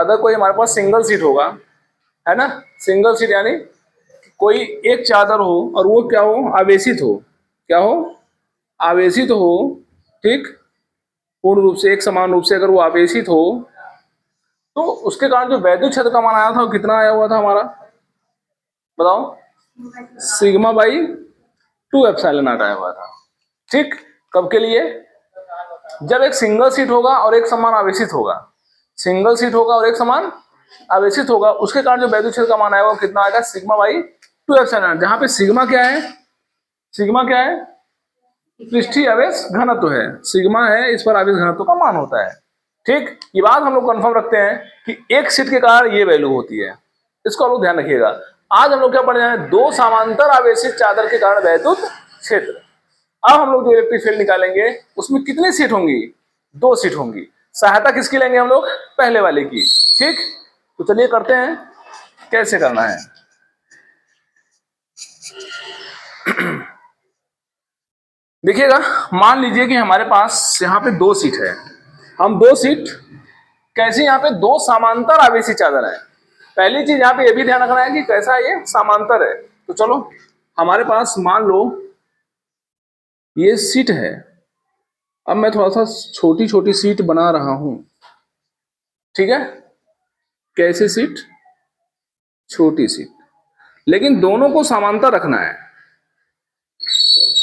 अगर कोई हमारे पास सिंगल सीट होगा, है ना, सिंगल सीट यानी कोई एक चादर हो और वो क्या हो, आवेशित हो, क्या हो, आवेशित हो, ठीक, पूर्ण रूप से एक समान रूप से अगर वो आवेशित हो, तो उसके कारण जो वैद्युत क्षेत्र का मान आया था वो कितना आया हुआ था हमारा, बताओ, सिग्मा बाई 2 एप्सिलॉन नॉट आया हुआ था। ठीक, कब के लिए, जब एक सिंगल सीट होगा और एक समान आवेशित होगा, सिंगल सीट होगा और एक समान आवेशित होगा, उसके कारण जो वैद्युत क्षेत्र का मान आएगा वो कितना आएगा, सिग्मा बाई 2 एप्सिलॉन, जहां पे सिग्मा क्या है, सिग्मा क्या है, पृष्ठीय आवेश घनत्व है, सिग्मा है इस पर आवेश घनत्व का मान होता है। ठीक, ये बात हम लोग कंफर्म रखते हैं कि एक सीट के कारण ये वैल्यू होती है, इसको हम लोग ध्यान रखिएगा। आज हम लोग क्या पढ़ रहे हैं, दो समांतर आवेशित चादर के कारण वैद्युत क्षेत्र। अब हम लोग जो इलेक्ट्रिक फील्ड निकालेंगे उसमें कितनी सीट होंगी, 2 सीट होंगी। सहायता किसकी लेंगे हम लोग, पहले वाले की। ठीक, तो चलिए करते हैं, कैसे करना है। देखिएगा, मान लीजिए कि हमारे पास यहाँ पे 2 सीट है, हम 2 सीट कैसे, यहाँ पे 2 समांतर आवेशित चादर है। पहली चीज यहाँ पे ये भी ध्यान रखना है कि कैसा ये समांतर है। तो चलो हमारे पास मान लो ये सीट है, अब मैं थोड़ा सा छोटी छोटी सीट बना रहा हूं, ठीक है, कैसे सीट, छोटी सीट, लेकिन दोनों को समांतर रखना है,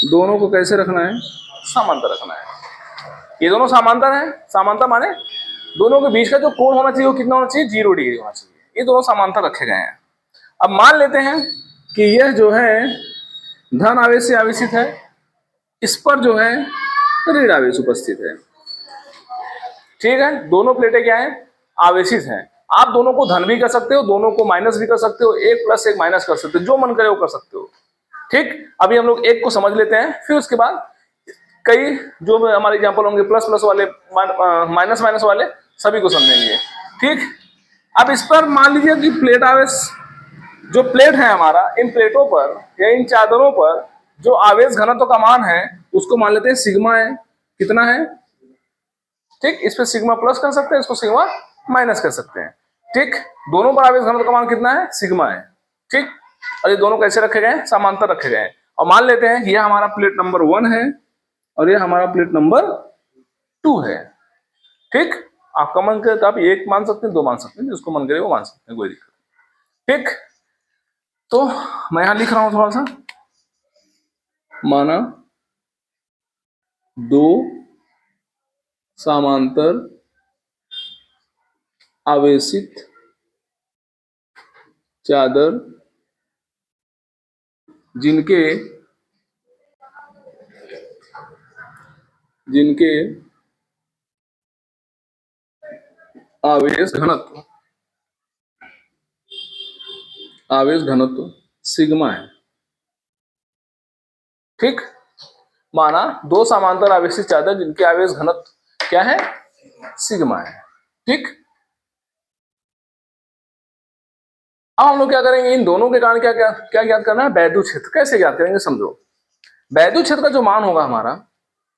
दोनों को कैसे रखना है, समांतर रखना है। ये दोनों समांतर है, समांतर माने दोनों के बीच का जो कोण होना चाहिए वो कितना होना चाहिए, 0 डिग्री होना चाहिए। ये दोनों समांतर रखे गए हैं। अब मान लेते हैं कि यह जो है धन आवेश से आवेशित है, इस पर जो है ऋण आवेश उपस्थित है। ठीक है, दोनों प्लेटें क्या है, आवेशित हैं। आप दोनों को धन भी कर सकते हो, दोनों को माइनस भी कर सकते हो, 1 प्लस 1 माइनस कर सकते हो, जो मन करे वो कर सकते हो। ठीक, अभी हम लोग एक को समझ लेते हैं, फिर उसके बाद कई जो हमारे एग्जाम्पल होंगे प्लस प्लस वाले, माइनस माइनस वाले, सभी को समझेंगे। ठीक, अब इस पर मान लीजिए कि प्लेट आवेश, जो प्लेट है हमारा, इन प्लेटों पर या इन चादरों पर जो आवेश घनत्व का मान है उसको मान लेते हैं सिग्मा है। कितना है, ठीक, इस पे सिग्मा प्लस कर सकते हैं, इसको सिग्मा माइनस कर सकते हैं। ठीक, दोनों पर आवेश घनत्व का मान कितना है, सिग्मा है। ठीक, और ये दोनों कैसे रखे गए, समांतर रखे गए हैं। और मान लेते हैं कि यह हमारा प्लेट नंबर 1 है और ये हमारा प्लेट नंबर 2 है। ठीक, आपका मन करे तो आप 1 मान सकते हैं, 2 मान सकते हैं, जिसको मन करे वो मान सकते हैं, कोई दिक्कत नहीं। ठीक, तो मैं यहां लिख रहा हूं थोड़ा सा, माना 2 समांतर आवेशित चादर जिनके आवेश घनत्व सिग्मा है। ठीक, माना 2 समांतर आवेशित चादर जिनके आवेश घनत्व क्या है, सिग्मा है। ठीक, अब हम लोग क्या करेंगे, इन दोनों के कारण क्या क्या क्या ज्ञात करना है, वैद्युत क्षेत्र। कैसे ज्ञात करेंगे, समझो। वैद्युत क्षेत्र का जो मान होगा हमारा,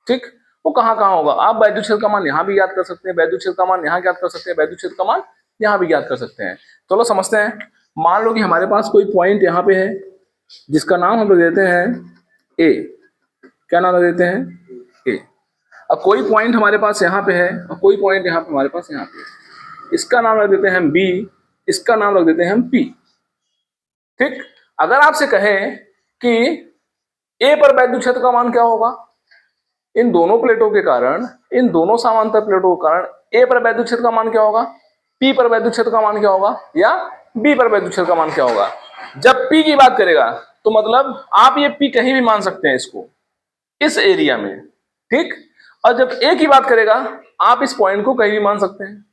ठीक, वो कहाँ कहाँ होगा। आप वैद्युत क्षेत्र का मान यहाँ भी ज्ञात कर सकते हैं, वैद्युत क्षेत्र का मान यहाँ ज्ञात कर सकते हैं, वैद्युत क्षेत्र का मान यहाँ भी ज्ञात कर सकते हैं। चलो समझते हैं। मान लो कि हमारे पास कोई पॉइंट यहाँ पे है जिसका नाम हम लोग देते हैं ए। क्या नाम देते हैं, ए। अब कोई पॉइंट हमारे पास यहाँ पे है और कोई पॉइंट यहाँ पे हमारे पास यहाँ पे है, इसका नाम रख देते हैं हम बी, इसका नाम रख देते हैं हम पी। ठीक, अगर आपसे कहें कि ए पर वैद्युत क्षेत्र का मान क्या होगा, इन दोनों प्लेटों के कारण, इन दोनों समांतर प्लेटों के कारण ए पर वैद्युत क्षेत्र का मान क्या होगा, पी पर वैद्युत क्षेत्र का मान क्या होगा, या बी पर वैद्युत क्षेत्र का मान क्या होगा। जब पी की बात करेगा तो मतलब आप ये पी कहीं भी मान सकते हैं इसको, इस एरिया में। ठीक, और जब ए की बात करेगा आप इस पॉइंट को कहीं भी मान सकते हैं।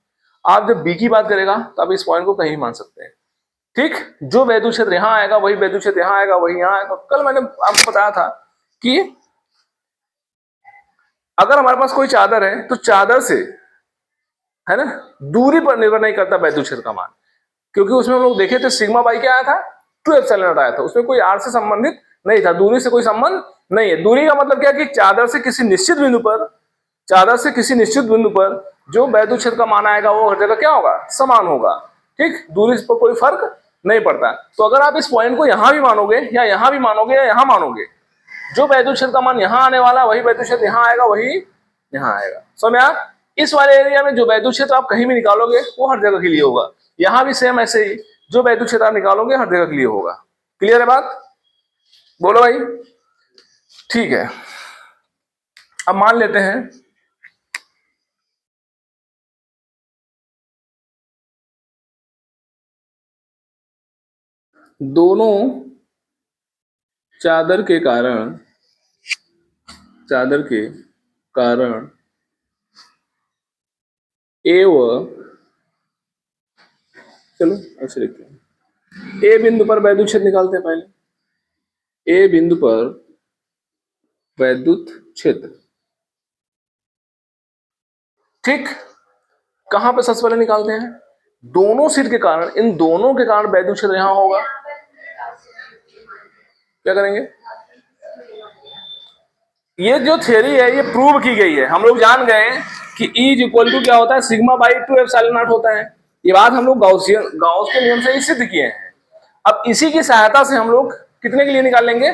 आप जब बी की बात करेगा तो आप इस पॉइंट को कहीं भी मान सकते हैं। ठीक, जो वैद्युत क्षेत्र यहाँ आएगा वही वैद्युत क्षेत्र यहाँ आएगा, वही यहाँ आएगा। कल मैंने आपको बताया था कि अगर हमारे पास कोई चादर है तो चादर से, है ना, दूरी पर निर्भर नहीं करता वैद्युत क्षेत्र का मान, क्योंकि उसमें हम लोग देखे थे सिग्मा बाई क्या आया था, 2 एप्सिलॉन नॉट आया था। उसमें कोई आर से संबंधित नहीं था, दूरी से कोई संबंध नहीं है। दूरी का मतलब क्या कि चादर से किसी निश्चित बिंदु पर जो वैद्युत क्षेत्र का मान आएगा वो हर जगह क्या होगा, समान होगा। ठीक, दूरी पर कोई फर्क नहीं पड़ता। तो अगर आप इस पॉइंट को यहां भी मानोगे या यहां भी मानोगे या यहां मानोगे, जो वैद्युत क्षेत्र का मान यहां आने वाला वही वैद्युत क्षेत्र यहां आएगा, वही यहां आएगा। समझ में? इस वाले एरिया में जो वैद्युत क्षेत्र आप कहीं भी निकालोगे वो हर जगह के लिए होगा। यहां भी सेम ऐसे ही जो वैद्युत क्षेत्र आप निकालोगे हर जगह के लिए होगा। क्लियर है बात? बोलो भाई। ठीक है, अब मान लेते हैं दोनों चादर के कारण ए व, चलो ऐसे लिखते हैं, ए बिंदु पर वैद्युत क्षेत्र निकालते हैं पहले। ए बिंदु पर वैद्युत क्षेत्र, ठीक, कहां पर सबसे पहले निकालते हैं? दोनों सिर के कारण, इन दोनों के कारण वैद्युत क्षेत्र यहां होगा। क्या करेंगे? ये जो थ्योरी है ये प्रूव की गई है। हम लोग जान गए कि E इज इक्वल टू क्या होता है, सिग्मा बाई 2 एप्सिलॉन नॉट होता है। ये बात हम लोग गॉस के नियम से ही सिद्ध किए हैं। अब इसी की सहायता से हम लोग कितने के लिए निकाल लेंगे?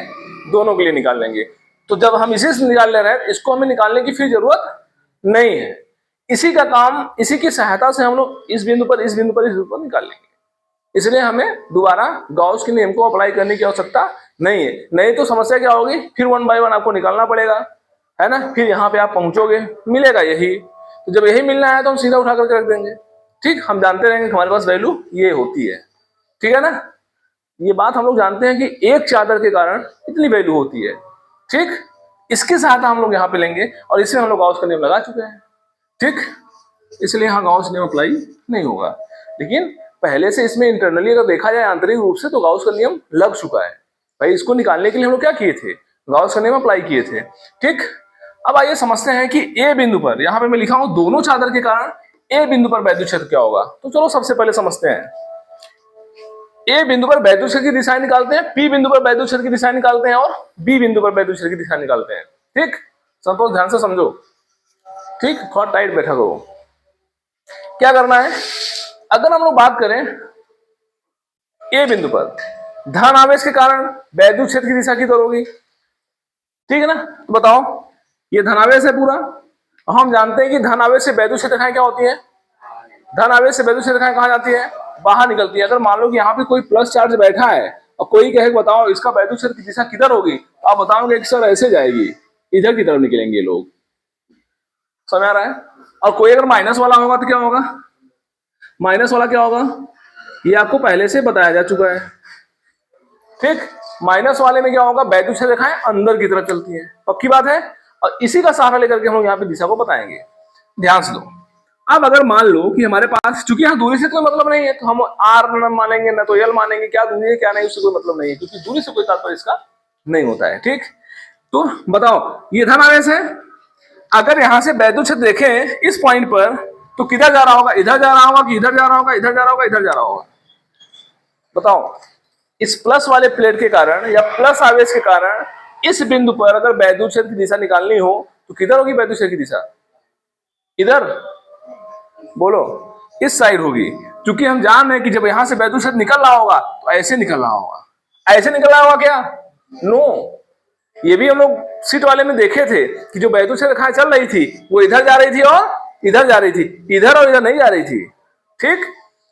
दोनों के लिए निकाल लेंगे। तो जब हम इसी से निकाल ले रहे हैं, इसको हमें निकालने की फिर जरूरत नहीं है। इसी का काम, इसी की सहायता से हम लोग इस बिंदु पर, इस बिंदु पर, इस बिंदु पर निकाल लेंगे। इसलिए हमें दोबारा गॉस के नियम को अप्लाई करने की आवश्यकता नहीं है। नहीं तो समस्या क्या होगी, फिर 1 बाय 1 आपको निकालना पड़ेगा, है ना। फिर यहाँ पे आप पहुंचोगे, मिलेगा यही। तो जब यही मिलना है तो हम सीधा उठा करके रख देंगे। ठीक, हम जानते रहेंगे कि हमारे पास वैल्यू ये होती है। ठीक है ना, ये बात हम लोग जानते हैं कि एक चादर के कारण इतनी वैल्यू होती है। ठीक, इसकी सहायता हम लोग यहाँ पे लेंगे और इसमें हम लोग गॉस का नियम लगा चुके हैं। ठीक, इसलिए यहाँ गॉस नियम अप्लाई नहीं होगा। लेकिन पहले से इसमें इंटरनली अगर देखा जाए आंतरिक रूप से, तो गॉस का नियम लग चुका है भाई। इसको निकालने के लिए हम लोग क्या किए थे? गॉस का नियम अप्लाई किए थे। ठीक, अब आइए समझते हैं कि ए बिंदु पर, यहाँ पे मैं लिखा हूं दोनों चादर के कारण ए बिंदु पर वैद्युत क्षेत्र क्या होगा। तो चलो सबसे पहले समझते हैं। ए बिंदु पर वैद्युत क्षेत्र की दिशा निकालते हैं, पी बिंदु पर वैद्युत क्षेत्र की दिशा निकालते हैं और बी बिंदु पर वैद्युत क्षेत्र की दिशा निकालते हैं। ठीक, संतोष ध्यान से समझो। ठीक, थोड़ा टाइट बैठा करो। क्या करना है, अगर हम लोग बात करें ए बिंदु पर धन आवेश के कारण वैद्युत क्षेत्र की दिशा किधर होगी? ठीक है ना, तो बताओ, ये धनावेश है पूरा। हम जानते हैं कि धन आवेश से वैद्युत क्षेत्र रेखाएं क्या होती है? धन आवेश से वैद्युत क्षेत्र रेखाएं कहां जाती है? बाहर निकलती है। अगर मान लो कि यहाँ पे कोई प्लस चार्ज बैठा है और कोई कहे बताओ इसका वैद्युत क्षेत्र की दिशा किधर होगी, तो आप बताओगे कि सर ऐसे जाएगी, इधर की तरफ निकलेंगे लोग। समझ आ रहा है? और कोई अगर माइनस वाला होगा तो क्या होगा? माइनस वाला क्या होगा, ये आपको पहले से बताया जा चुका है। ठीक, माइनस वाले में क्या होगा, वैद्युत क्षेत्र रेखाएं अंदर की तरफ चलती हैं, पक्की बात है। और इसी का सहारा लेकर के हम लोग यहाँ पे दिशा को बताएंगे। ध्यान से दो। अब अगर मान लो कि हमारे पास, चूंकि यहाँ दूरी से कोई मतलब नहीं है, तो हम आर न मानेंगे ना तो एल मानेंगे, क्या दूरी है क्या नहीं उससे कोई मतलब नहीं है, क्योंकि दूरी से कोई तात्पर्य इसका नहीं होता है। ठीक, तो बताओ, ये धन आवेश है। अगर यहां से वैद्युत क्षेत्र देखें इस पॉइंट पर, तो किधर जा रहा होगा? इधर जा रहा होगा कि इधर जा रहा होगा? इधर जा रहा होगा, इधर जा रहा होगा? बताओ, इस प्लस वाले प्लेट के कारण या प्लस आवेश के कारण इस बिंदु पर अगर वैद्युत क्षेत्र की दिशा निकालनी हो तो किधर होगी वैद्युत क्षेत्र की दिशा? इधर, बोलो, इस साइड होगी। क्योंकि हम जान रहे हैं कि जब यहां से वैद्युत क्षेत्र निकल रहा होगा तो ऐसे निकल रहा होगा। ऐसे निकल रहा होगा क्या? नो, ये भी हम लोग सीट वाले में देखे थे कि जो वैद्युत क्षेत्र रेखाएं चल रही थी वो इधर जा रही थी और इधर जा रही थी, इधर और इधर नहीं जा रही थी। ठीक,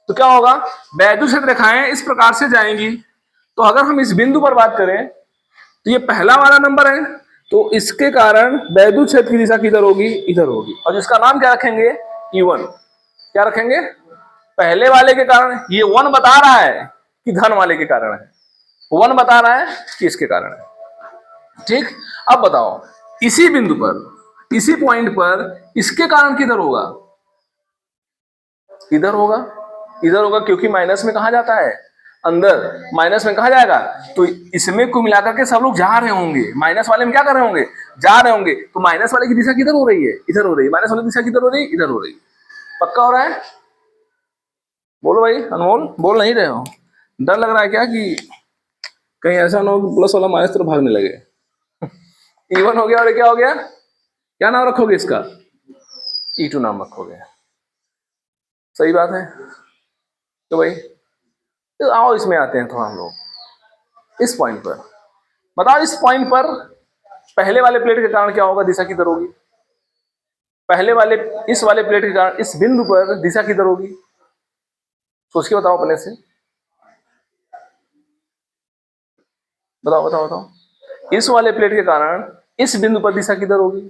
तो क्या होगा, वैद्युत क्षेत्र रेखाएं इस प्रकार से जाएंगी। तो अगर हम इस बिंदु पर बात करें तो ये पहला वाला नंबर है, तो इसके कारण वैद्युत क्षेत्र की दिशा किधर होगी? इधर होगी। और जिसका नाम क्या रखेंगे? E1। क्या रखेंगे? पहले वाले के कारण ये 1 बता रहा है कि धन वाले के कारण है, 1 बता रहा है कि इसके कारण है। ठीक, अब बताओ, इसी बिंदु पर, इसी पॉइंट पर इसके कारण किधर होगा? इधर होगा। इधर होगा क्योंकि माइनस में कहा जाता है? अंदर। माइनस में कहा जाएगा? तो इसमें को मिलाकर के सब लोग जा रहे होंगे, माइनस वाले में क्या कर रहे होंगे? जा रहे होंगे। तो माइनस वाले की दिशा किधर हो रही है? इधर हो रही है। माइनस वाले की दिशा किधर हो रही है? इधर हो रही है। पक्का हो रहा है? बोलो भाई, अनमोल, बोल नहीं रहे हो? डर लग रहा है क्या कि कहीं ऐसा ना हो कि प्लस वाला माइनस तरफ भागने लगे? E1 हो गया और क्या हो गया? क्या नाम रखोगे इसका? E2 नाम रखोगे। सही बात है। तो भाई तो आओ इसमें आते हैं थोड़ा हम लोग इस पॉइंट पर। बताओ इस पॉइंट पर पहले वाले प्लेट के कारण क्या होगा, दिशा किधर होगी? पहले वाले इस वाले प्लेट के कारण इस बिंदु पर दिशा किधर होगी? सोच के बताओ अपने से, बताओ बताओ बताओ। इस वाले प्लेट के कारण इस बिंदु पर दिशा किधर होगी?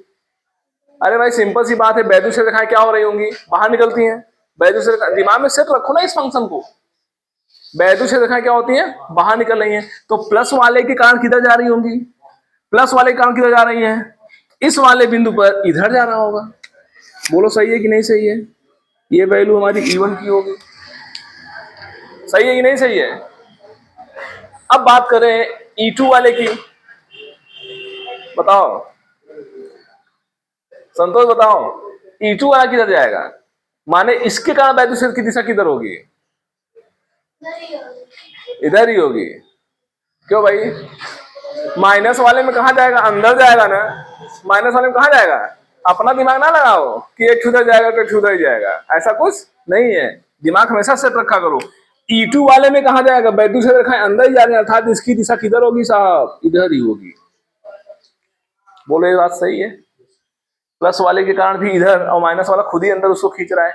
अरे भाई सिंपल सी बात है, वैद्युत रेखाएं क्या हो रही होंगी? बाहर निकलती हैं। वैद्युत रेखा दिमाग में सेट रखो ना इस फंक्शन को। वैद्युत रेखाएं क्या होती हैं? बाहर निकल रही हैं। तो प्लस वाले के कारण किधर जा रही होंगी? प्लस वाले के कारण किधर जा रही हैं? इस वाले बिंदु पर इधर जा रहा होगा। बोलो सही है कि नहीं सही है? ये वैल्यू हमारी E1 की होगी। सही है कि नहीं सही है? अब बात करें E2 वाले की। बताओ संतोष, बताओ E2 वाला किधर जाएगा? माने इसके कारण वैद्युत क्षेत्र की दिशा किधर होगी? इधर ही होगी। क्यों भाई? माइनस वाले में कहा जाएगा? अंदर जाएगा ना। माइनस वाले में कहा जाएगा? अपना दिमाग ना लगाओ कि एक उधर जाएगा तो एक उधर ही जाएगा, ऐसा कुछ नहीं है। दिमाग हमेशा सेट रखा करो। E2 वाले में कहा जाएगा? वैद्युत क्षेत्र रेखाएं अंदर ही जा रही है, अर्थात इसकी दिशा किधर होगी साहब? इधर ही होगी। बोलो ये बात सही है? प्लस वाले के कारण भी इधर, और माइनस वाला खुद ही अंदर उसको खींच रहा है।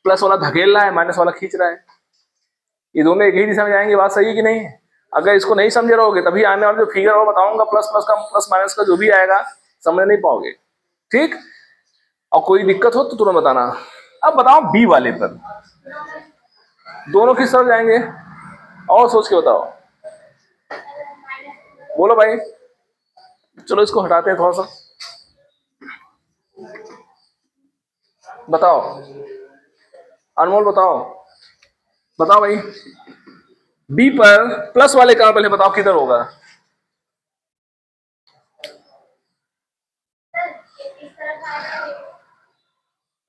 प्लस वाला धकेल रहा है, माइनस वाला खींच रहा है। ये दोनों एक ही दिशा में जाएंगे। बात सही है कि नहीं है? अगर इसको नहीं समझे रहोगे तभी आने वाले जो फिगर और बताऊंगा प्लस प्लस का प्लस माइनस का जो भी आएगा समझ नहीं पाओगे। ठीक, और कोई दिक्कत हो तो तुरंत बताना। अब बताओ बी वाले पर दोनों किस तरफ जाएंगे? और सोच के बताओ। बोलो भाई। चलो इसको हटाते हैं थोड़ा सा। बताओ अनमोल, बताओ बताओ भाई। बी पर प्लस वाले कारण पहले बताओ किधर होगा?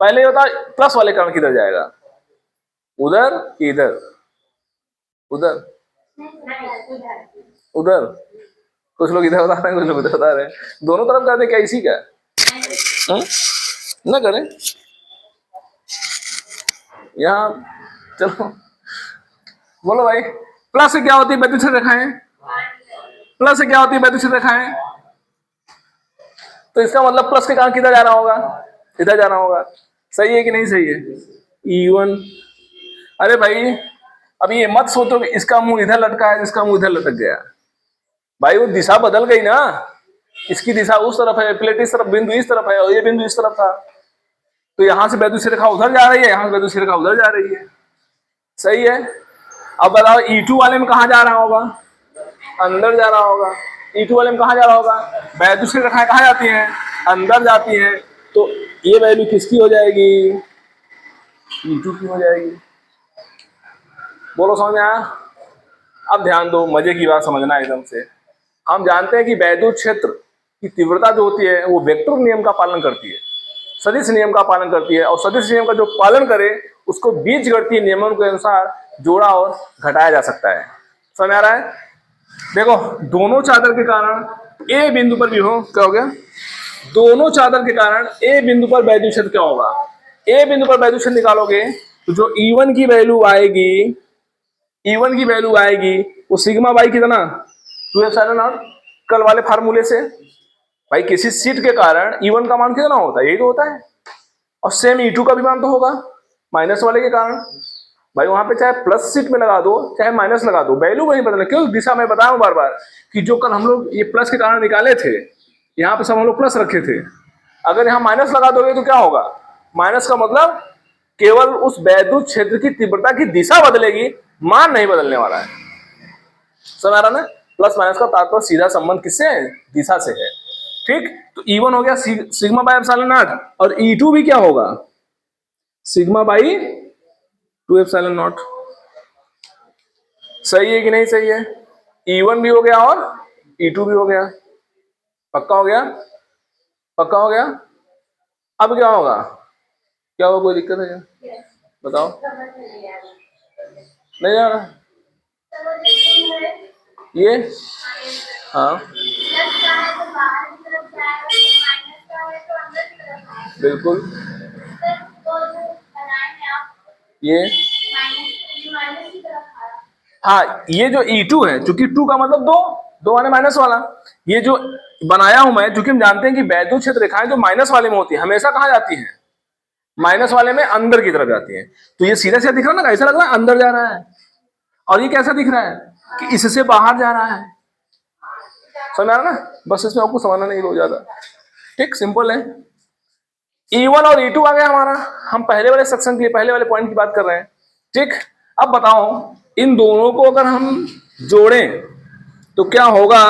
पहले बताओ प्लस वाले कारण किधर जाएगा? उधर कि इधर? उधर उधर। कुछ लोग इधर बता रहे हैं, कुछ लोग उधर बता रहे हैं। दोनों तरफ कर दे क्या इसी का? ना करें यहाँ। चलो बोलो भाई। प्लस से क्या होती है? वैद्युत रेखाएं। प्लस से क्या होती है? वैद्युत रेखाएं। तो इसका मतलब प्लस के कारण किधर जाना होगा? इधर जाना होगा। सही है कि नहीं सही है? E1। अरे भाई अब ये मत सोचो कि इसका मुंह इधर लटका है, इसका मुंह इधर लटक गया। भाई वो दिशा बदल गई ना। इसकी दिशा उस तरफ है, प्लेट इस तरफ, बिंदु इस तरफ है और ये बिंदु इस तरफ था। तो यहां से वैद्युत रेखा उधर जा रही है, यहां से वैद्युत रेखा उधर जा रही है। सही है। अब बताओ E2 वाले में कहा जा रहा होगा? अंदर जा रहा होगा। E2 वाले में कहा जा रहा होगा? वैद्युत रेखाएं कहाँ जाती हैं? अंदर जाती हैं। तो ये वैल्यू किसकी हो जाएगी? E2 की हो जाएगी। बोलो समझ में आया? अब ध्यान दो, मजे की बात समझना एकदम से। हम जानते हैं कि वैद्युत क्षेत्र की तीव्रता जो होती है वो वेक्टर नियम का पालन करती है, सदिश नियम का पालन करती है। और सदिश नियम का जो पालन करे उसको बीजगणितीय नियमों के अनुसार जोड़ा और घटाया जा सकता है। समझ आ रहा है? देखो दोनों चादर के कारण ए बिंदु पर भी हो क्या हो गया? दोनों चादर के कारण ए बिंदु पर वैद्युत क्षेत्र क्या होगा? ए बिंदु पर वैद्युत क्षेत्र निकालोगे तो जो E1 की वैल्यू आएगी, E1 की वैल्यू आएगी वो सिग्मा बाई कितना? 2 एप्सिलॉन नॉट। कल वाले फार्मूले से भाई किसी सीट के कारण E1 का मान कितना होता है? यही तो होता है। और सेम E2 का भी मान तो होगा माइनस वाले के कारण। भाई वहां पे चाहे प्लस सीट में लगा दो चाहे माइनस लगा दो, वैल्यू नहीं बदलना। क्यों? दिशा मैं बताया हूं बार बार कि जो कल हम लोग ये प्लस के कारण निकाले थे, यहाँ पे सब हम लोग प्लस रखे थे। अगर यहाँ माइनस लगा दोगे तो क्या होगा? माइनस का मतलब केवल उस वैद्युत क्षेत्र की तीव्रता की दिशा बदलेगी, मान नहीं बदलने वाला है। समझ आ रहा ना? प्लस माइनस का तात्पर्य सीधा संबंध किससे है? दिशा से है। ठीक, तो E1 हो गया सिग्मा बाई एप्सिलॉन नॉट, और E2 भी क्या होगा? Sigma by 2 epsilon not. सही है कि नहीं सही है? E1 भी हो गया और E2 भी हो गया। पक्का हो गया? पक्का हो गया? अब क्या होगा? क्या होगा? कोई दिक्कत है क्या? बताओ। नहीं जा रहा ये? हाँ बिल्कुल। ये हाँ, ये जो E2 है, चूंकि 2 का मतलब 2, 2 माने माइनस वाला, ये जो बनाया हूं मैं, चूंकि हम जानते हैं कि वैद्युत क्षेत्र रेखाएं जो माइनस वाले में होती है हमेशा कहाँ जाती है, माइनस वाले में अंदर की तरफ जाती है। तो ये सीधा सीधा दिख रहा है ना, ऐसा लग रहा है अंदर जा रहा है, और ये कैसा दिख रहा है कि इससे बाहर जा रहा है। समझ आ रहा ना, बस इसमें आपको समझना नहीं हो ज्यादा, ठीक, सिंपल है। E1 और E2 आ गया हमारा, हम पहले वाले सेक्शन के पहले वाले पॉइंट की बात कर रहे हैं, ठीक। अब बताओ इन दोनों को अगर हम जोड़ें तो क्या होगा,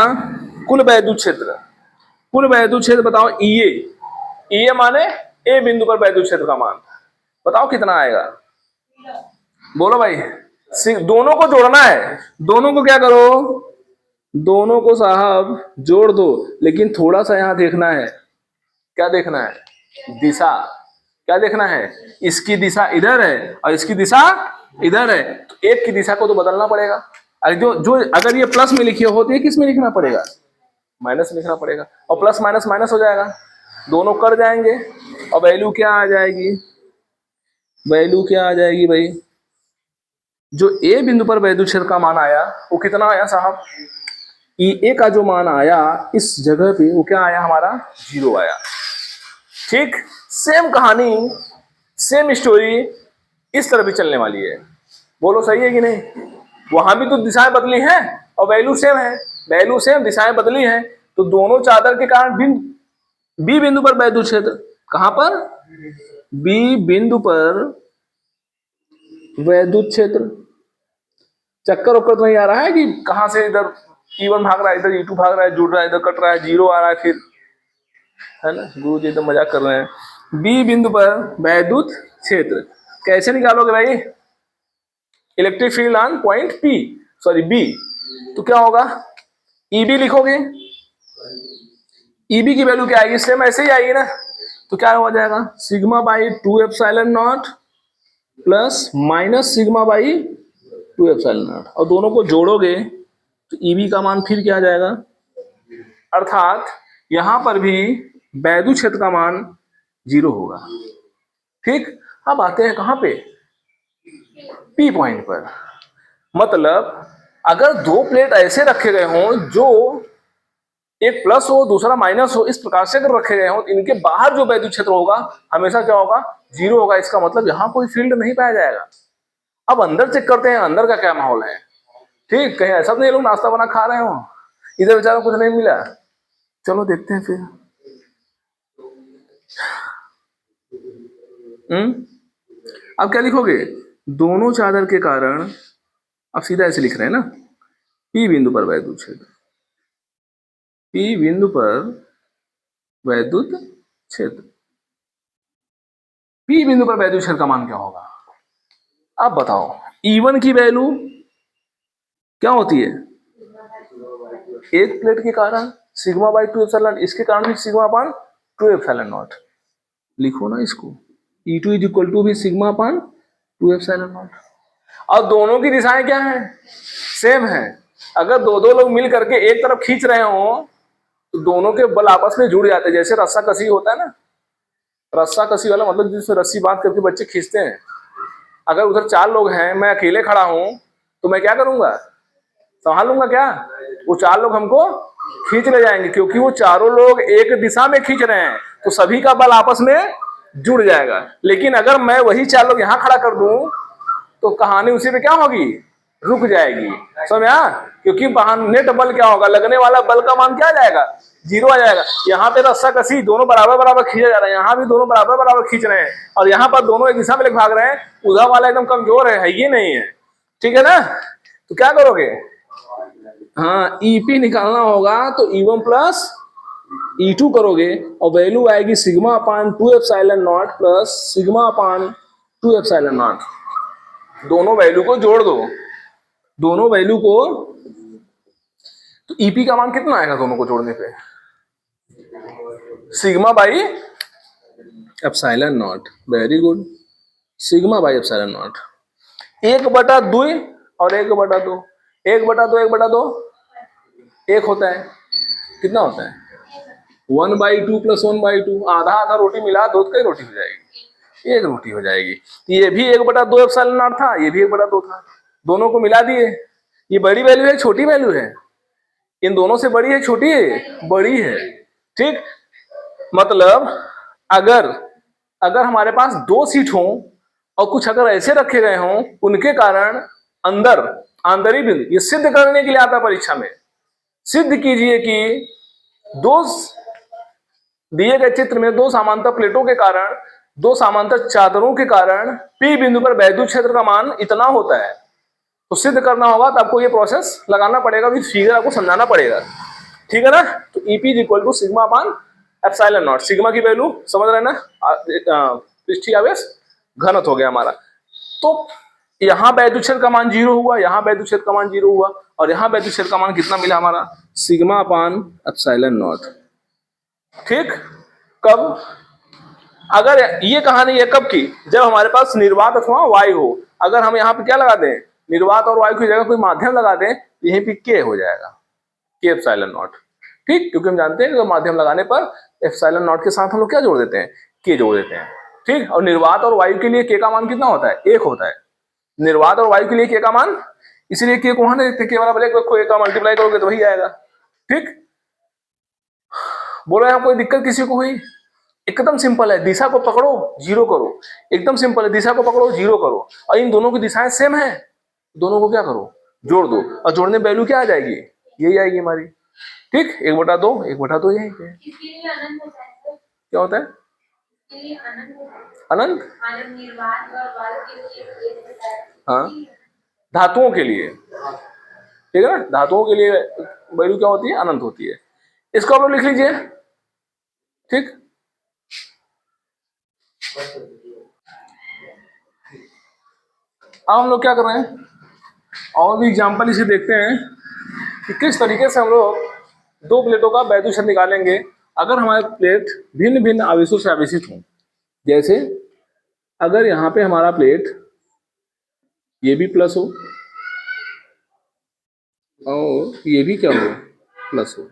कुल वैद्युत क्षेत्र, कुल वैद्युत क्षेत्र बताओ EA, EA माने ए बिंदु पर वैद्युत क्षेत्र का मान, बताओ कितना आएगा, बोलो भाई। दोनों को जोड़ना है, दोनों को क्या करो, दोनों को साहब जोड़ दो, लेकिन थोड़ा सा यहां देखना है, क्या देखना है, दिशा, क्या देखना है, इसकी दिशा इधर है और इसकी दिशा इधर है, तो एक की दिशा को तो बदलना पड़ेगा। अगर ये प्लस में लिखी हो तो ये किस में लिखना पड़ेगा, माइनस में लिखना पड़ेगा, और प्लस माइनस माइनस हो जाएगा, दोनों कर जाएंगे, और वैल्यू क्या आ जाएगी, वैल्यू क्या आ जाएगी भाई, जो ए बिंदु पर वैद्युत क्षेत्र का मान आया वो कितना आया साहब, ए का जो मान आया इस जगह पे वो क्या आया हमारा, 0 आया, ठीक। सेम कहानी, सेम स्टोरी इस तरह भी चलने वाली है, बोलो सही है कि नहीं, वहां भी तो दिशाएं बदली हैं और वैल्यू सेम है, वैल्यू सेम दिशाएं बदली हैं, तो दोनों चादर के कारण बी बिंदु पर वैद्युत क्षेत्र, कहां पर, बी बिंदु पर वैद्युत क्षेत्र, चक्कर उक्कर तो नहीं आ रहा है कि कहां से इधर E1 भाग रहा है, इधर E2 भाग रहा है, जुड़ रहा है, इधर कट रहा है, 0 आ रहा है फिर, है ना, गुरु जी एकदम मजाक कर रहे हैं। बी बिंदु पर वैद्युत क्षेत्र कैसे निकालोगे भाई, electric field on point P, sorry B, तो क्या होगा, EB लिखोगे, EB की वैल्यू क्या आएगी, सेम ऐसे ही आएगी ना, तो क्या हो जाएगा, sigma by 2 epsilon not plus minus sigma by 2 epsilon not, और दोनों को जोड़ोगे तो EB का मान फिर क्या आ जाएगा, अर्थात यहां पर भी वैद्युत क्षेत्र का मान 0 होगा, ठीक। अब आते हैं कहां पे, P पॉइंट पर, मतलब अगर दो प्लेट ऐसे रखे गए हों जो एक प्लस हो दूसरा माइनस हो, इस प्रकार से अगर रखे गए हों, इनके बाहर जो वैद्युत क्षेत्र होगा हमेशा क्या होगा, 0 होगा, इसका मतलब यहां कोई फील्ड नहीं पाया जाएगा। अब अंदर चेक करते हैं अंदर का क्या माहौल है, ठीक, कहीं ऐसा नहीं लोग नाश्ता बना खा रहे हो, इधर बेचारा कुछ नहीं मिला, चलो देखते हैं फिर। अब क्या लिखोगे, दोनों चादर के कारण, अब सीधा ऐसे लिख रहे हैं ना, P बिंदु पर वैद्युत क्षेत्र, P बिंदु पर वैद्युत क्षेत्र, P बिंदु पर वैद्युत क्षेत्र का मान क्या होगा, अब बताओ, E1 की वैल्यू क्या होती है, एक प्लेट के कारण सिग्मा बाई 2 एप्सिलॉन, इसके कारण भी सिग्मा अपान 2 एप्सिलॉन नॉट, लिखो ना इसको, E2 इज इक्वल टू भी सिग्मा अपान 2 एप्सिलॉन नॉट, और दोनों की दिशाएं क्या है, सेम है। अगर दो दो लोग मिल करके एक तरफ खींच रहे हो तो दोनों के बल आपस में जुड़ जाते हैं, जैसे रस्सा कसी होता है ना, रस्सा कसी वाला मतलब जिसमें रस्सी बांध करके बच्चे खींचते हैं, अगर उधर 4 लोग हैं, मैं अकेले खड़ा हूं तो मैं क्या करूंगा, संभालूंगा क्या, वो 4 लोग हमको खींच ले जाएंगे, क्योंकि वो चारों लोग एक दिशा में खींच रहे हैं, तो सभी का बल आपस में जुड़ जाएगा। लेकिन अगर मैं वही 4 लोग यहां खड़ा कर दूं तो कहानी उसी पे क्या होगी, रुक जाएगी, समझ आ, क्योंकि नेट बल क्या होगा, लगने वाला बल का मान क्या आ जाएगा, 0 आ जाएगा। यहाँ पे रस्सा कसी दोनों बराबर बराबर खींचा जा रहा है, यहाँ भी दोनों बराबर बराबर खींच रहे हैं, और यहाँ पर दोनों एक दिशा में भाग रहे हैं, उधर वाला एकदम कमजोर है ये नहीं है, ठीक है ना, तो क्या करोगे, हाँ EP निकालना होगा तो E1 प्लस E2 करोगे, और वैल्यू आएगी sigma upon 2 epsilon not plus sigma upon 2 epsilon not, दोनों वैल्यू को जोड़ दो, दोनों वैल्यू को, तो EP का मान कितना आएगा दोनों को जोड़ने पे, sigma by epsilon not, very good, sigma by epsilon not, 1/2 और 1/2, 1/2 1/2 एक होता है, कितना होता है 1/2 प्लस 1/2, आधा आधा रोटी मिला दूध की रोटी हो जाएगी, एक रूट ही हो जाएगी। तो ये भी 1/2 एप्सिलॉन नॉट था, ये भी 1/2 था, दोनों को मिला दिए। ये बड़ी वैल्यू है छोटी वैल्यू है? इन दोनों से बड़ी है छोटी है? बड़ी है। ठीक, मतलब अगर अगर हमारे पास 2 सीट हों और कुछ अगर ऐसे रखे गए हों उनके कारण अंदर आंतरिक बिंदु, ये सिद्ध करने के लिए आता परीक्षा में, सिद्ध कीजिए कि दो दिए गए चित्र में 2 समांतर प्लेटों के कारण, 2 समांतर चादरों के कारण पी बिंदु पर वैद्युत क्षेत्र का मान इतना होता है। तो सिद्ध करना होगा तो आपको ये प्रोसेस लगाना पड़ेगा, विद फिगर आपको समझाना पड़ेगा। ठीक है ना? तो EP is equal to sigma upon epsilon naught. Sigma की वैल्यू समझ रहे हैं ना, पृष्ठीय आवेश घनत्व हो गया हमारा। तो यहाँ वैद्युत क्षेत्र का मान 0 हुआ, यहाँ वैद्युत क्षेत्र का मान 0 हुआ, और यहाँ वैद्युत क्षेत्र का मान कितना मिला हमारा? Sigma upon epsilon not. ठीक, कब? अगर ये कहानी है कब की? जब हमारे पास निर्वात अथवा वायु हो। अगर हम यहाँ पे क्या लगा दें, निर्वात और वायु की जगह कोई माध्यम लगा दें, तो यहीं पे के हो जाएगा, के एप्सिलॉन नॉट। ठीक, क्योंकि हम जानते हैं कि माध्यम लगाने पर एप्सिलॉन नॉट के साथ हम लोग क्या जोड़ देते हैं? के जोड़ देते हैं। ठीक, और निर्वात और वायु के लिए के का मान कितना होता है? 1 होता है। निर्वात और वायु के लिए के का मान, इसलिए के को वहां नहीं देखते, के वाला भले को का मल्टीप्लाई करोगे तो वही आएगा। ठीक, बोलो यहाँ कोई दिक्कत किसी को हुई? एकदम सिंपल है, दिशा को पकड़ो 0 करो, एकदम सिंपल है, दिशा को पकड़ो 0 करो, और इन दोनों की दिशाएं सेम है, दोनों को क्या करो? जोड़ दो, और जोड़ने वैल्यू क्या आ जाएगी? यही आएगी हमारी। ठीक, 1/2 1/2 यही पे क्या होता है? अनंत। हाँ, धातुओं के लिए, ठीक है ना, धातुओं के लिए वैल्यू क्या होती है? अनंत होती है। इसको आप लोग लिख लीजिए। ठीक, अब हम लोग क्या कर रहे हैं, और भी एग्जाम्पल इसे देखते हैं कि किस तरीके से हम लोग 2 प्लेटों का वैद्युत क्षेत्र निकालेंगे अगर हमारे प्लेट भिन्न भिन्न आवेशों से आवेशित हों। जैसे अगर यहाँ पे हमारा प्लेट ये भी प्लस हो और ये भी क्या हो? प्लस हो।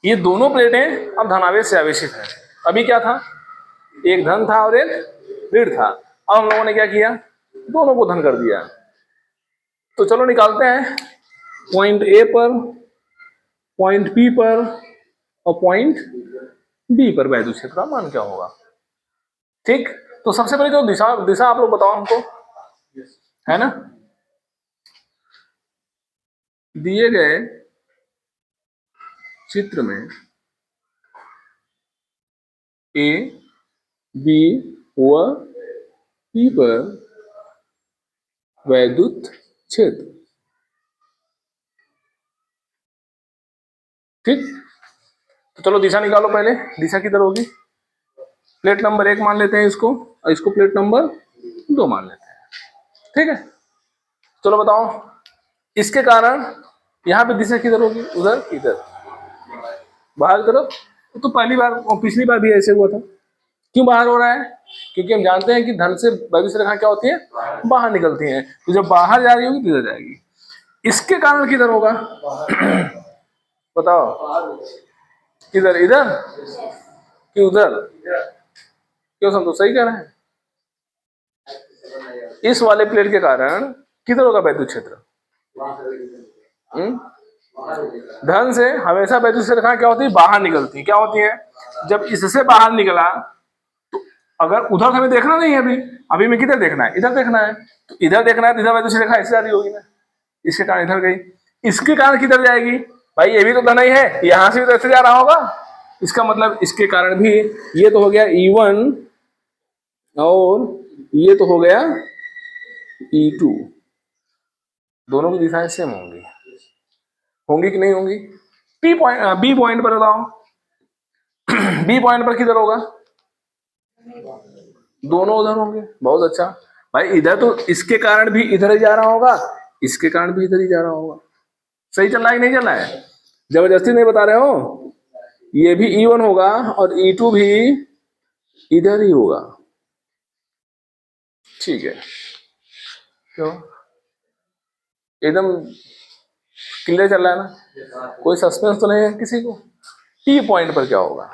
ये दोनों प्लेटें अब धनावेश से आवेशित हैं। अभी क्या था? एक धन था और एक ऋण था। अब हम लोगों ने क्या किया? दोनों को धन कर दिया। तो चलो निकालते हैं पॉइंट ए पर, पॉइंट पी पर और पॉइंट बी पर वैद्युत क्षेत्र का मान क्या होगा। ठीक, तो सबसे पहले जो दिशा आप लोग बताओ हमको, है ना? दिए गए चित्र में ए बी व पी पर वैद्युत क्षेत्र। ठीक, तो चलो दिशा निकालो पहले। दिशा किधर होगी? प्लेट नंबर 1 मान लेते हैं इसको, और इसको प्लेट नंबर 2 मान लेते हैं। ठीक है, चलो बताओ इसके कारण यहाँ पे दिशा किधर होगी? उधर, इधर, बाहर की तरफ। तो पहली बार और पिछली बार भी ऐसे हुआ था। क्यों बाहर हो रहा है? क्योंकि हम जानते हैं कि धन से वैद्युत रेखा क्या होती है? बाहर निकलती है। तो जब बाहर जा रही होगी तो इधर जाएगी। इसके कारण किधर होगा? बताओ, किधर? इधर कि उधर? क्यों संतोष, सही कह रहे हैं? इस वाले प्लेट के कारण किधर होगा वैद्युत क्षेत्र? धन से हमेशा वैद्युत रेखा क्या होती है? बाहर निकलती है। क्या होती है? जब इससे बाहर निकला तो अगर उधर हमें देखना नहीं है, अभी में किधर देखना है? इधर देखना है। तो इधर देखना है तो इधर वैद्युत रेखा ऐसे जा रही होगी ना, इसके कारण इधर गई। इसके कारण किधर जाएगी? भाई ये भी तो धन ही है, यहां से भी तो ऐसे जा रहा होगा। इसका मतलब इसके कारण भी ये तो हो गया E1 और ये तो हो गया E2। दोनों की दिशाएं सेम होंगी, होंगी कि नहीं होंगी? बी पॉइंट पर बताओ, बी पॉइंट पर किधर होगा? दोनों उधर होंगे। बहुत अच्छा भाई, इधर तो इसके कारण भी इधर ही जा रहा होगा, इसके कारण भी इधर ही जा रहा होगा। सही चल रहा है कि नहीं चल रहा है? जबरदस्ती नहीं बता रहे हो। ये भी E1 होगा और E2 भी इधर ही होगा। ठीक है, क्यों? एकदम क्लियर चल रहा है ना? कोई सस्पेंस तो नहीं है किसी को? टी पॉइंट पर क्या होगा?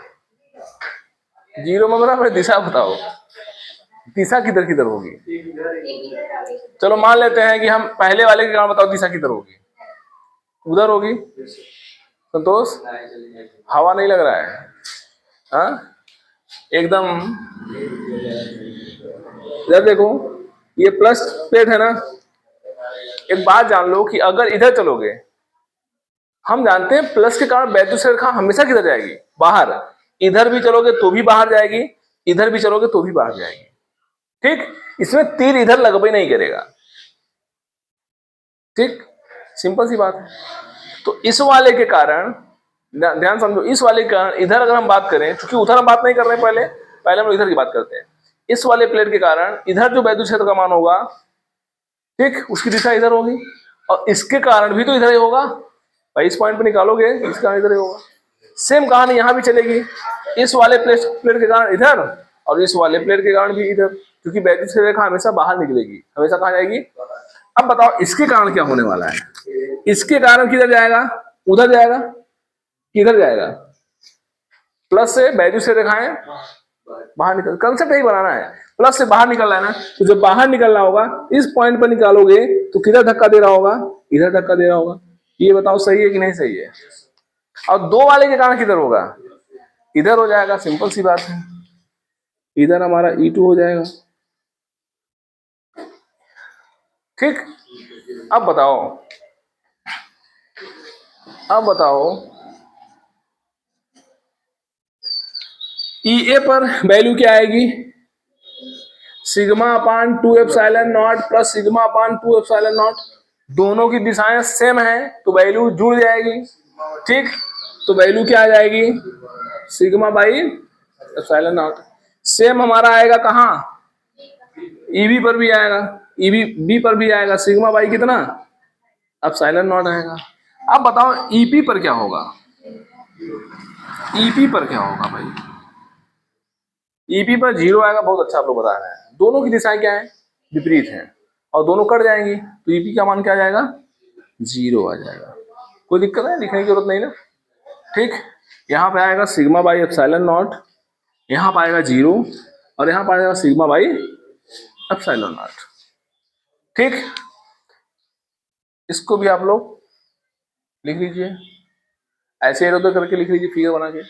जीरो में बराबर दिशा बताओ, दिशा किधर किधर होगी। चलो मान लेते हैं कि हम पहले वाले के कारण बताओ दिशा किधर होगी, उधर होगी। संतोष, हवा नहीं लग रहा है, हाँ एकदम। इधर देखो, ये प्लस प्लेट है ना। एक बात जान लो कि अगर इधर चलोगे, हम जानते हैं प्लस के कारण वैद्युत रेखा हमेशा किधर जाएगी, बाहर। इधर भी चलोगे तो भी बाहर जाएगी, इधर भी चलोगे तो भी बाहर जाएगी। ठीक, इसमें तीर इधर लगभग नहीं करेगा। ठीक, सिंपल सी बात है। तो इस वाले के कारण ध्यान समझो, इस वाले के कारण इधर अगर हम बात करें, क्योंकि उधर हम बात नहीं कर रहे हैं, पहले हम लोग इधर की बात करते हैं। इस वाले प्लेट के कारण इधर जो वैद्युत क्षेत्र का मान होगा, ठीक, उसकी दिशा इधर होगी, और इसके कारण भी तो इधर ही होगा भाई। इस पॉइंट पे निकालोगे, इसका कारण इधर ही होगा। सेम कहानी यहां भी चलेगी, इस वाले प्लेट के कारण इधर, और इस वाले प्लेट के कारण भी इधर, क्योंकि वैद्युत रेखा हमेशा बाहर निकलेगी, हमेशा कहां जाएगी। अब बताओ इसके कारण क्या होने वाला है। इसके कारण किधर जाएगा, उधर जाएगा, किधर जाएगा, प्लस से वैद्युत रेखाएं बाहर निकल, कंसेप्ट यही बनाना है, प्लस से बाहर निकल रहा है ना। तो जब बाहर निकलना होगा, इस पॉइंट पर निकालोगे तो किधर धक्का दे रहा होगा, इधर धक्का दे रहा होगा। ये बताओ सही है कि नहीं सही है। और दो वाले के कारण किधर होगा, इधर हो जाएगा, सिंपल सी बात है। इधर हमारा E2 हो जाएगा। ठीक, अब बताओ, EA पर वैल्यू क्या आएगी, sigma upon 2 epsilon not plus sigma upon 2 epsilon not. दोनों की दिशाएं सेम है तो वैल्यू जुड़ जाएगी। ठीक, तो वैल्यू क्या आ जाएगी, sigma by epsilon not. Same हमारा आएगा कहाँ, EB पर भी आएगा, EB पर भी आएगा, सिग्मा बाई कितना, एप्सिलॉन नॉट आएगा। अब बताओ EP पर क्या होगा, EP पर क्या होगा भाई। EP पर 0 आएगा, बहुत अच्छा आप लोग बता रहे हैं। दोनों की दिशाएं क्या है, विपरीत है, और दोनों कट जाएंगी, तो EP का मान क्या आ जाएगा, 0 आ जाएगा। कोई दिक्कत है, लिखने की जरूरत नहीं ना। ठीक, यहाँ पे आएगा सिग्मा बाई एप्सिलॉन नॉट, यहाँ पे आएगा 0, और यहाँ पे आएगा सिग्मा बाई एप्सिलॉन नॉट। ठीक, इसको भी आप लोग लिख लीजिए, ऐसे इधर उधर करके लिख लीजिए फिगर बना के।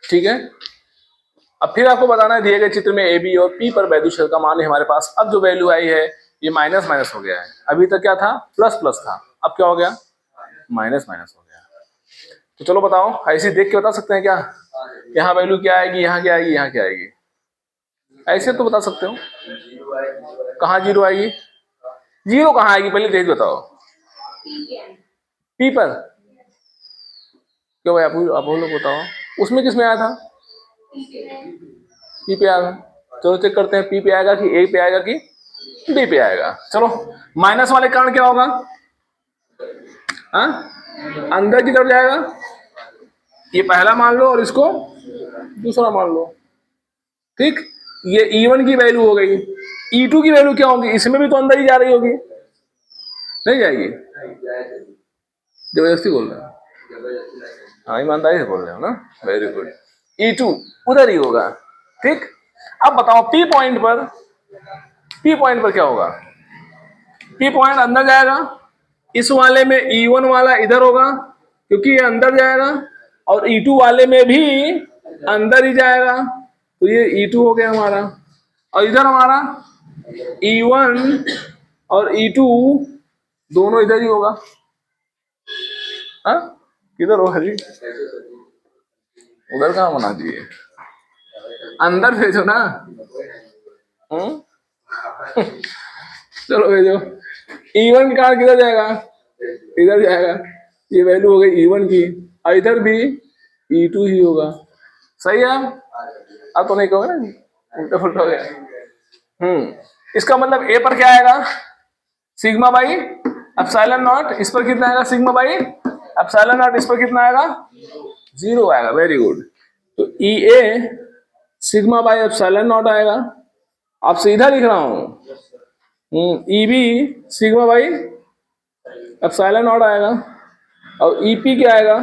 ठीक है, अब फिर आपको बताना है दिए गए चित्र में AB और P पर वैद्युत क्षेत्र का मान है हमारे पास। अब जो वैल्यू आई है ये माइनस माइनस हो गया है, अभी तक क्या था, प्लस प्लस था, अब क्या हो गया, माइनस माइनस हो गया। तो चलो बताओ, ऐसे देख के बता सकते हैं क्या, यहाँ वैल्यू क्या आएगी, यहाँ क्या आएगी, यहाँ क्या आएगी, ऐसे तो बता सकते हो। कहाँ 0 आएगी, 0 कहाँ आएगी, पहले देख बताओ। P पर क्यों भाई, आप लोग बताओ, उसमें किस में आया था, P पे आया था। चलो चेक करते हैं, P पे आएगा कि A पे आएगा कि D पे आएगा। चलो माइनस वाले कारण क्या होगा, हाँ अंदर की तरफ जाएगा, ये पहला मान लो और इसको दूसरा मान लो। ठीक, ये E1 की वैल्यू हो गई, E2 की वैल्यू क्या होगी, इसमें भी तो अंदर ही जा रही होगी, नहीं जाएगी, जबरदस्ती बोल रहे हो, हाँ ईमानदारी से बोल रहे हो ना, वेरी गुड। E2 उधर ही होगा। ठीक, अब बताओ P पॉइंट पर क्या होगा, P पॉइंट अंदर जाएगा, इस वाले में E1 वाला इधर होगा क्योंकि ये अंदर जाएगा, और E2 वाले में भी अंदर ही जाएगा, तो ये E2 हो गया हमारा, और इधर हमारा E1 और E2 दोनों इधर ही होगा। हाँ किधर हो हरी, उधर कहाँ बना दिए, अंदर भेजो ना। चलो भेजो, E1 का किधर जाएगा, इधर जाएगा, ये वैल्यू हो गई E1 की, और इधर भी E2 ही होगा। सही है, अब तो नहीं कहोगे ना उल्टा फुल्टा हो गया। इसका मतलब A पर क्या आएगा, सिग्मा बाई एप्सिलॉन नॉट, इस पर कितना आएगा, सिग्मा बाई एप्सिलॉन नॉट, इस पर कितना आएगा, 0 आएगा। वेरी गुड, तो EA sigma by epsilon not आएगा, आप सीधा लिख रहा हूं, EB sigma by epsilon not आएगा। और ईपी क्या आएगा,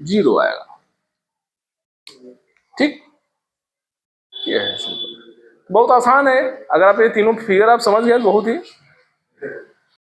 0 आएगा। ठीक, ये है सिंपल, बहुत आसान है। अगर आप ये तीनों फिगर आप समझ गए बहुत ही